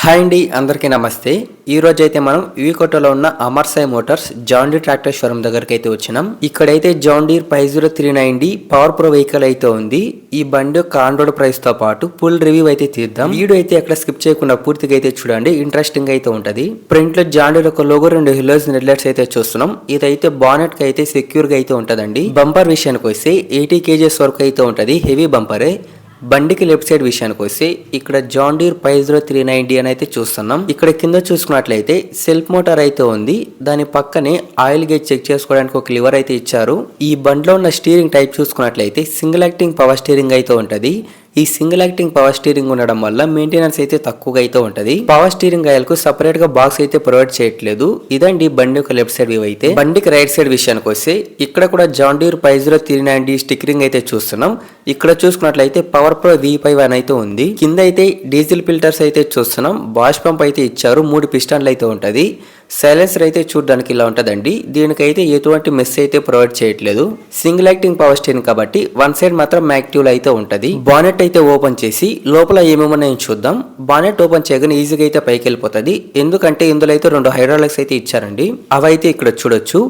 Hi అండి, అందరికీ నమస్తే. ఈ రోజు అయితే మనం ఈకోటలో ఉన్న Amar Sai motors John Deere tractor showroom దగ్గరికి అయితే వచ్చినాం. ఇక్కడైతే John Deere 5039 power pro vehicle అయితే ఉంది. ఈ బండి యొక్క ఆన్ రోడ్ ప్రైస్ తో పాటు ఫుల్ రివ్యూ అయితే తీద్దాం. వీడియో అయితే ఎక్కడ స్కిప్ చేయకుండా పూర్తిగా అయితే చూడండి, ఇంట్రెస్టింగ్ అయితే ఉంటది. ఫ్రంట్ లో జాన్ డీర్ ఒక లోగో, 2 హిలోస్ హెడ్ లైట్స్ అయితే చూస్తున్నాం. ఇదైతే బానెట్ కి అయితే సెక్యూర్ గా అయితే ఉంటదండి. బంపర్ విషయానికి వస్తే 80 kgs వరకు అయితే ఉంటది, హెవీ బంపరే. బండికి లెఫ్ట్ సైడ్ విషయానికి వస్తే ఇక్కడ జాన్ డీర్ 5039 అని అయితే చూస్తున్నాం. ఇక్కడ కింద చూసుకున్నట్లయితే సెల్ఫ్ మోటార్ అయితే ఉంది. దాని పక్కనే ఆయిల్ గేజ్ చెక్ చేసుకోవడానికి ఒక లివర్ అయితే ఇచ్చారు. ఈ బండిలో ఉన్న స్టీరింగ్ టైప్ చూసుకున్నట్లయితే సింగిల్ యాక్టింగ్ పవర్ స్టీరింగ్ అయితే ఉంటది. ఈ సింగిల్ యాక్టింగ్ పవర్ స్టీరింగ్ ఉండడం వల్ల మెయింటెనెన్స్ అయితే తక్కువగా అయితే ఉంటది. పవర్ స్టీరింగ్ ఆయిల్ కు సెపరేట్ గా బాక్స్ అయితే ప్రొవైడ్ చేయట్లేదు. ఇదండి బండి యొక్క లెఫ్ట్ సైడ్ వ్యూ అయితే. బండికి రైట్ సైడ్ విషయానికి వస్తే ఇక్కడ కూడా జాన్ డీర్ 5039 స్టిక్కరింగ్ అయితే చూస్తున్నాం. ఇక్కడ చూసుకున్నట్లయితే పవర్ ప్రో V5 అని అయితే ఉంది. కింద అయితే డీజిల్ ఫిల్టర్స్ అయితే చూస్తున్నాం. వాష్ పంప్ అయితే ఇచ్చారు, 3 పిస్టన్లు అయితే ఉంటది. సైలెన్సర్ అయితే చూడడానికి ఇలా ఉంటదండి. దీనికైతే ఎటువంటి మెస్ అయితే ప్రొవైడ్ చేయట్లేదు. సింగిల్ యాక్టింగ్ పవర్ స్టీరింగ్ కాబట్టి వన్ సైడ్ మాత్రం యాక్టివ్ అయితే ఉంటది. బానెట్ అయితే ఓపెన్ చేసి లోపల ఏమేమున్నాయో చూద్దాం. బానెట్ ఓపెన్ చేయగానే ఈజీగా అయితే పైకి వెళ్ళిపోతుంది. ఎందుకంటే ఇందులో అయితే 2 హైడ్రాలిక్స్ అయితే ఇచ్చారండి. అవైతే ఇక్కడ చూడొచ్చు.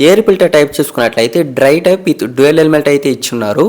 ఎయిర్ ఫిల్టర్ టైప్ చూసుకున్నట్లయితే dry type with dual element అయితే ఇచ్చున్నారు.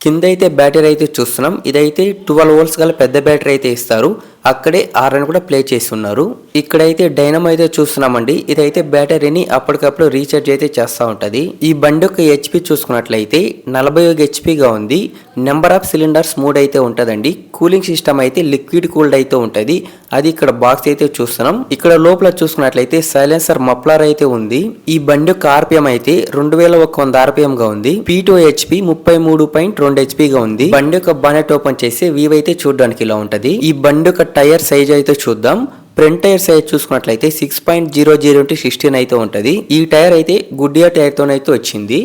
కింద అయితే బ్యాటరీ అయితే చూస్తున్నాం. ఇదైతే 12 volts గల పెద్ద బ్యాటరీ అయితే ఇస్తారు. అక్కడే ఆర్ఎన్ కూడా ప్లే చేసి ఉన్నారు. ఇక్కడైతే డైనమో అయితే చూస్తున్నామండి. ఇదైతే బ్యాటరీని అప్పటికప్పుడు రీఛార్జ్ అయితే చేస్తూ ఉంటది. ఈ బండి యొక్క హెచ్పి చూసుకున్నట్లయితే 41 HP ఉంది. నెంబర్ ఆఫ్ సిలిండర్స్ 3 అయితే ఉంటదండి. కూలింగ్ సిస్టమ్ అయితే లిక్విడ్ కూల్డ్ అయితే ఉంటది. అది ఇక్కడ బాక్స్ అయితే చూస్తున్నాం. ఇక్కడ లోపల చూసుకున్నట్లయితే సైలెన్సర్ మఫ్లర్ అయితే ఉంది. ఈ బండి యొక్క ఆర్పిఎం అయితే 2100 RPM గా ఉంది. P2 HP 33.2 HP గా ఉంది. బండి యొక్క బానెట్ ఓపెన్ చేసి వ్యూ అయితే చూడడానికి ఇలా ఉంటది. ఈ బండి యొక్క టైర్ సైజ్ అయితే చూద్దాం. ఫ్రంట్ టైర్ సైజ్ చూసుకున్నట్లయితే 6.00 × 16 అయితే ఉంటది. ఈ టైర్ అయితే గుడ్డియర్ టైర్ తోనైతే వచ్చింది.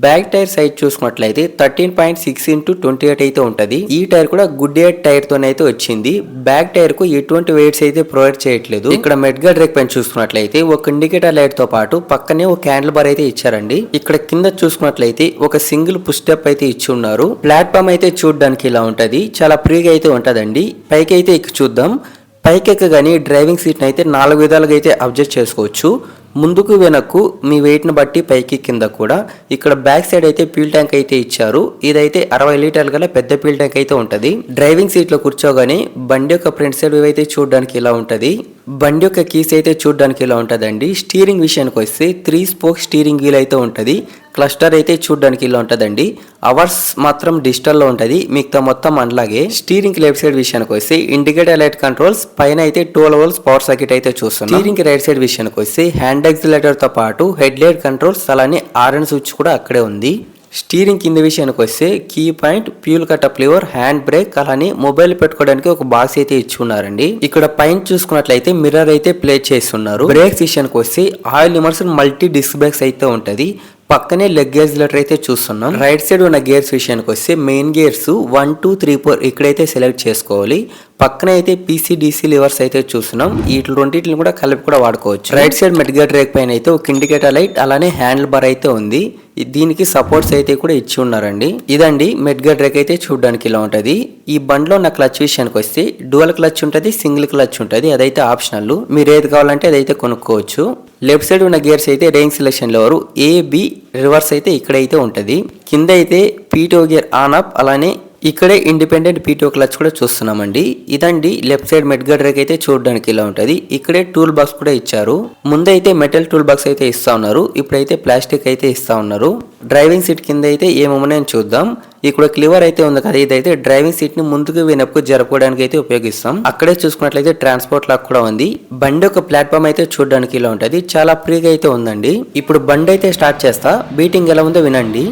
బ్యాక్ టైర్ సైజ్ చూసుకున్నట్లయితే 13.6 × 28 అయితే ఉంటది. ఈ టైర్ కూడా గుడ్డియర్ టైర్ తోనైతే వచ్చింది. బ్యాక్ టైర్ కు ఎటువంటి వెయిట్స్ అయితే ప్రొవైడ్ చేయట్లేదు. ఇక్కడ మెడ్ గార్డ్ రేక్ పైన చూసుకున్నట్లయితే ఒక ఇండికేటర్ లైట్ తో పాటు పక్కనే ఒక క్యాండిల్ బార్ అయితే ఇచ్చారండి. ఇక్కడ కింద చూసుకున్నట్లయితే ఒక సింగిల్ పుష్ స్టెప్ అయితే ఇచ్చి ఉన్నారు. ప్లాట్ఫామ్ అయితే చూడడానికి ఇలా ఉంటది. చాలా ఫ్రీగా అయితే ఉంటదండి. పైకి అయితే ఎక్కి చూద్దాం. పైకి ఎక్కగానే డ్రైవింగ్ సీట్ అయితే 4 విధాలుగా అయితే అడ్జస్ట్ చేసుకోవచ్చు. ముందుకు వెనక్కు మీ వెయిట్ని బట్టి పైకి కింద కూడా. ఇక్కడ బ్యాక్ సైడ్ అయితే ఫ్యూల్ ట్యాంక్ అయితే ఇచ్చారు. ఇదైతే 60 లీటర్ల గల పెద్ద ఫ్యూల్ ట్యాంక్ అయితే ఉంటది. డ్రైవింగ్ సీట్ లో కూర్చోగానే బండి యొక్క ఫ్రంట్ సైడ్ వ్యూ అయితే చూడడానికి ఇలా ఉంటది. బండి యొక్క కీస్ అయితే చూడడానికి ఇలా ఉంటదండి. స్టీరింగ్ విషయానికి వస్తే 3 స్పోక్ స్టీరింగ్ వీల్ అయితే ఉంటది. క్లస్టర్ అయితే చూడడానికి ఇలా ఉంటదండి. అవర్స్ మాత్రం డిజిటల్ లో ఉంటది, మిగతా మొత్తం అలాగే. స్టీరింగ్ లెఫ్ట్ సైడ్ విషయానికి వస్తే ఇండికేటర్ లైట్ కంట్రోల్స్, పైన అయితే 12 volts పవర్ సర్క్యూట్ అయితే చూస్తున్నాం. స్టీరింగ్ రైట్ సైడ్ విషయానికి వస్తే హ్యాండ్ యాక్సిలరేటర్ తో పాటు హెడ్ లైట్ కంట్రోల్స్, అలానే ఆర్ఎన్ స్విచ్ కూడా అక్కడే ఉంది. స్టీరింగ్ కింద విషయానికి వస్తే key point, fuel cutoff lever, hand brake, అలానే మొబైల్ పెట్టుకోవడానికి ఒక బాక్స్ అయితే ఇచ్చున్నారండి. ఇక్కడ పైన చూసుకున్నట్లయితే మిర్రర్ అయితే ప్లే చేస్తున్నారు. బ్రేక్స్ విషయానికి వస్తే oil immersion multi disc brakes అయితే ఉంటది. పక్కనే లెగ్ గేర్స్ లెటర్ అయితే చూస్తున్నాం. రైట్ సైడ్ ఉన్న గేర్స్ విషయానికి వస్తే మెయిన్ గేర్స్ 1, 2, 3, 4 ఇక్కడైతే సెలెక్ట్ చేసుకోవాలి. పక్కన అయితే PC/DC లివర్స్ అయితే చూస్తున్నాం. వీటి రెండింటిని కూడా కలిపి కూడా వాడుకోవచ్చు. రైట్ సైడ్ మెడ్ గార్డ్ రేక్ పైన అయితే ఒక ఇండికేటర్ లైట్, అలానే హ్యాండిల్ బార్ అయితే ఉంది. దీనికి సపోర్ట్స్ అయితే కూడా ఇచ్చి ఉన్నారండి. ఇదండి మెడ్ గార్డ్ రేక్ అయితే చూడడానికి ఇలా ఉంటది. ఈ బండ్లో ఉన్న క్లచ్ విషయానికి వస్తే డ్యూయల్ క్లచ్ ఉంటది, సింగిల్ క్లచ్ ఉంటది. అదైతే ఆప్షనల్, మీరు ఏది కావాలంటే అదైతే కొనుక్కోవచ్చు. లెఫ్ట్ సైడ్ ఉన్న గేర్స్ అయితే రేంజ్ సెలెక్షన్ లో AB రివర్స్ అయితే ఇక్కడైతే ఉంటది. కింద అయితే P2 గేర్ ఆన్ ఆఫ్, అలానే ఇక్కడే ఇండిపెండెంట్ P2 క్లచ్ కూడా చూస్తున్నామండి. ఇదండి లెఫ్ట్ సైడ్ మెడ్ గార్డ్ రేక్ అయితే చూడడానికి ఇలా ఉంటది. ఇక్కడే టూల్ బాక్స్ కూడా ఇచ్చారు. ముందైతే మెటల్ టూల్ బాక్స్ అయితే ఇస్తా ఉన్నారు, ఇప్పుడైతే ప్లాస్టిక్ అయితే ఇస్తా ఉన్నారు. డ్రైవింగ్ సీట్ కింద అయితే ఏమేమున్నాయని చూద్దాం. ఇక్కడ క్లివర్ అయితే ఉంది కదా, ఇదైతే డ్రైవింగ్ సీట్ ని ముందుకు వెనక్కు జరపడానికి అయితే ఉపయోగిస్తాం. అక్కడే చూసుకున్నట్లయితే ట్రాన్స్పోర్ట్ లాక్ కూడా ఉంది. బండి ఒక ప్లాట్ఫామ్ అయితే చూడడానికి ఇలా ఉంటది. చాలా ఫ్రీగా అయితే ఉందండి. ఇప్పుడు బండి అయితే స్టార్ట్ చేస్తా, బీటింగ్ ఎలా ఉందో వినండి.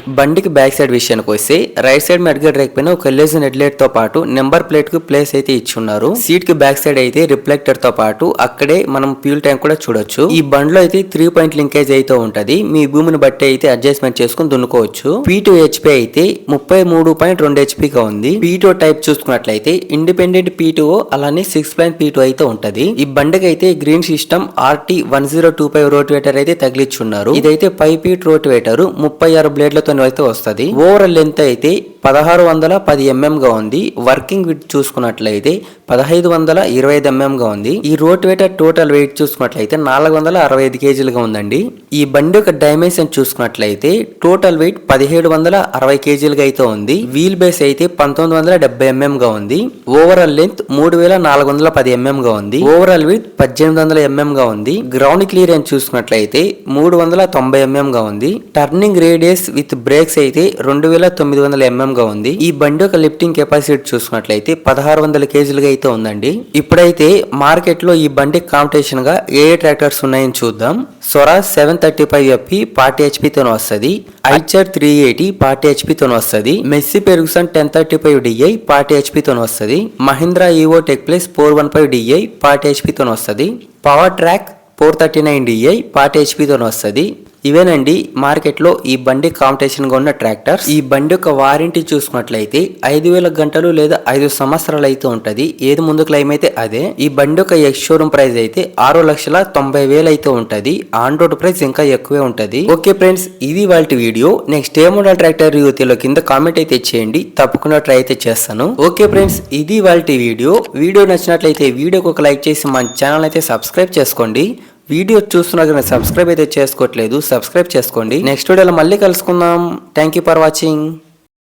బండికి బ్యాక్ సైడ్ విషయానికి వస్తే రైట్ సైడ్ మెడ్గడ్ రేక్ పైన ఒక ఎల్ఎస్ హెడ్ లైట్ తో పాటు నెంబర్ ప్లేట్ కు ప్లేస్ అయితే ఇచ్చున్నారు. సీట్ కి బ్యాక్ సైడ్ అయితే రిఫ్లెక్టర్ తో పాటు అక్కడే మనం ఫ్యూల్ ట్యాంక్ కూడా చూడొచ్చు. ఈ బండిలో అయితే 3 పాయింట్ లింకేజ్ అయితే ఉంటది. మీ భూమిని బట్టి అయితే అడ్జస్ట్మెంట్ చేసుకుని దున్నుకోవచ్చు. P2 HP అయితే 33.2 HP గా ఉంది. P2 టైప్ చూసుకున్నట్లయితే ఇండిపెండెంట్ P2 అలానే 6 P2 అయితే ఉంటది. ఈ బండికి అయితే గ్రీన్ సిస్టమ్ RT1025 రోటివేటర్ అయితే తగిలించున్నారు. ఇదైతే 5 ఫీట్ రోటివేటర్ 36 బ్లేడ్లతో అయితే వస్తది. ఓవరాల్ లెంత్ అయితే 1610 mm గా ఉంది. వర్కింగ్ విడ్త్ చూసుకున్నట్లయితే 1525 mm గా ఉంది. ఈ రోటివేటర్ టోటల్ వెయిట్ చూసుకున్నట్లయితే 465 kgలుగా ఉందండి. ఈ బండి యొక్క డైమెన్షన్ చూసుకున్నట్లయితే టోటల్ వెయిట్ 1760 kgలుగా అయితే ఉంది. వీల్ బేస్ అయితే 1970 mm గా ఉంది. ఓవరాల్ లెంత్ 3410 mm గా ఉంది. ఓవరాల్ విడ్త్ 1800 mm గా ఉంది. గ్రౌండ్ క్లియరెన్స్ చూసుకున్నట్లయితే 390 mm గా ఉంది. టర్నింగ్ రేడియస్ విత్ బ్రేక్స్ అయితే 2900 mm గా ఉంది. ఈ బండి యొక్క లిఫ్టింగ్ కెపాసిటీ చూసుకున్నట్లయితే 1600 kgలుగా అయితే ఉందండి. ఇప్పుడైతే మార్కెట్ లో ఈ బండి కాంపిటీషన్ గా ఏ ట్రాక్టర్స్ ఉన్నాయని చూద్దాం. సొరా 735FP 40 HP తో వస్తుంది. ఐచర్ 380 40 HP తో వస్తుంది. మెస్సీ పెర్గుసన్ 1035DI 40 HP తో వస్తుంది. Mahindra EO tech plus 415DI 40 HP తో వస్తుంది. పవర్ ట్రాక్ 439DI 40 HP తో వస్తుంది. ఇవేనండి మార్కెట్ లో ఈ బండి కాంపిటీషన్ గా ఉన్న ట్రాక్టర్స్. ఈ బండి యొక్క వారంటీ చూసుకున్నట్లయితే 5000 గంటలు లేదా 5 సంవత్సరాలు అయితే ఉంటది. ఏది ముందు క్లైమ్ అయితే అదే. ఈ బండి యొక్క ఎక్స్ షోరూమ్ ప్రైస్ అయితే 6,90,000 అయితే ఉంటది. ఆన్ రోడ్ ప్రైస్ ఇంకా ఎక్కువే ఉంటది. ఓకే ఫ్రెండ్స్, ఇది వాళ్ళ వీడియో. నెక్స్ట్ ఏ మోడల్ ట్రాక్టర్ రివ్యూలో కింద కామెంట్ అయితే చేయండి, తప్పకుండా ట్రై అయితే చేస్తాను. ఓకే ఫ్రెండ్స్, ఇది వాళ్ళ వీడియో నచ్చినట్లయితే వీడియోకి ఒక లైక్ చేసి మన ఛానల్ అయితే సబ్స్క్రైబ్ చేసుకోండి. వీడియో చూస్తున్నా కానీ సబ్స్క్రైబ్ అయితే చేసుకోవట్లేదు, సబ్స్క్రైబ్ చేసుకోండి. నెక్స్ట్ వీడియోలో మళ్ళీ కలుసుకుందాం. Thank you for watching.